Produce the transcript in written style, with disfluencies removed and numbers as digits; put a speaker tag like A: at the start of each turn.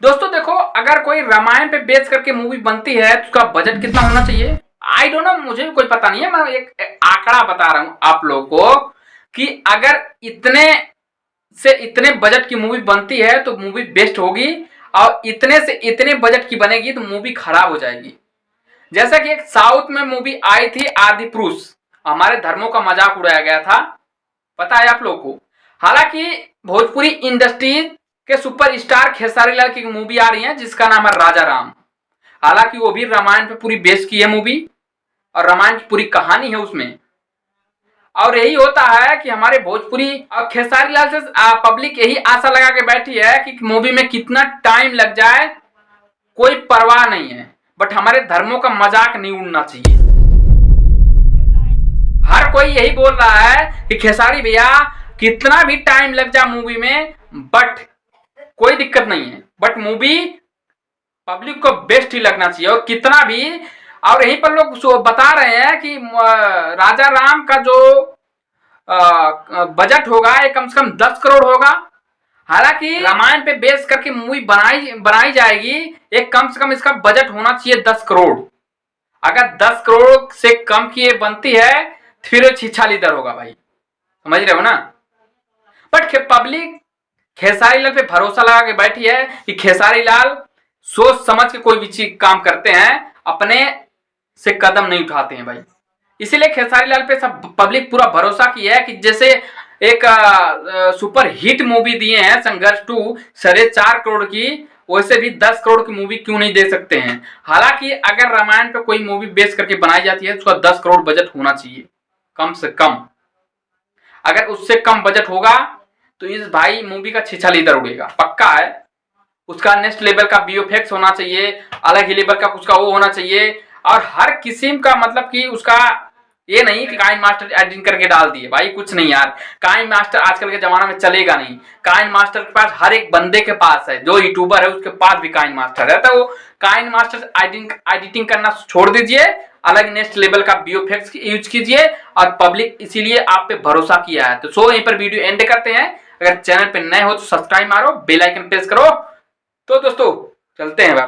A: दोस्तों देखो, अगर कोई रामायण पे बेस करके मूवी बनती है तो उसका बजट कितना होना चाहिए? आई डोंट नो, मुझे भी कोई पता नहीं है, मैं एक आंकड़ा बता रहा हूं आप लोगों को कि अगर इतने से इतने बजट की मूवी बनती है तो मूवी बेस्ट होगी, और इतने से इतने बजट की बनेगी तो मूवी खराब हो जाएगी। जैसा कि एक साउथ में मूवी आई थी आदि पुरुष, हमारे धर्मों का मजाक उड़ाया गया था, पता है आप लोगों को। हालांकि भोजपुरी इंडस्ट्री के सुपरस्टार खेसारी लाल की मूवी आ रही है जिसका नाम है राजा राम। हालांकि वो भी रामायण पे पूरी बेस की है मूवी, और रामायण की पूरी कहानी है उसमें। और यही होता है कि हमारे भोजपुरी और खेसारी लाल से पब्लिक यही आशा लगा के बैठी है कि मूवी में कितना टाइम लग जाए कोई परवाह नहीं है, बट हमारे धर्मों का मजाक नहीं उड़ना चाहिए। हर कोई यही बोल रहा है कि खेसारी भैया कितना भी टाइम लग जाए मूवी में, बट कोई दिक्कत नहीं है, बट मूवी पब्लिक को बेस्ट ही लगना चाहिए। और कितना भी, और यहीं पर लोग बता रहे हैं कि राजा राम का जो बजट होगा ये कम से कम 10 करोड़ होगा। हालांकि रामायण पे बेस करके मूवी बनाई जाएगी, एक कम से कम इसका बजट होना चाहिए 10 करोड़। अगर 10 करोड़ से कम की ये बनती है फिर छीछा लीडर होगा भाई, समझ रहे हो ना। बट पब्लिक खेसारी लाल पे भरोसा लगा के बैठी है कि खेसारी लाल सोच समझ के कोई भी चीज काम करते हैं, अपने से कदम नहीं उठाते हैं भाई। इसीलिए खेसारी लाल पे सब पब्लिक पूरा भरोसा की है कि जैसे एक सुपर हिट मूवी दिए हैं संघर्ष 2 4.5 करोड़ की, वैसे भी 10 करोड़ की मूवी क्यों नहीं दे सकते हैं। हालांकि अगर रामायण पे कोई मूवी बेस करके बनाई जाती है तो उसका 10 करोड़ बजट होना चाहिए कम से कम। अगर उससे कम बजट होगा तो इस भाई मूवी का छीछा लीडर उड़ेगा, पक्का है। उसका नेक्स्ट लेवल का वीएफएक्स होना चाहिए, अलग ही लेवल का उसका वो होना चाहिए, और हर किस्म का, मतलब कि उसका ये नहीं कि काइन मास्टर एडिटिंग करके डाल दिए, भाई कुछ नहीं यार। काइन मास्टर आजकल के जमाना में चलेगा नहीं। काइन मास्टर के पास हर एक बंदे के पास है, जो यूट्यूबर है उसके पास भी काइन मास्टर है, तो वो काइन मास्टर एडिटिंग करना छोड़ दीजिए, अलग नेक्स्ट लेवल का वीएफएक्स यूज कीजिए, और पब्लिक इसीलिए आप पे भरोसा किया है। तो सो यहीं पर वीडियो एंड करते हैं। अगर चैनल पे नए हो तो सब्सक्राइब मारो, बेल आइकन प्रेस करो। तो दोस्तों चलते हैं।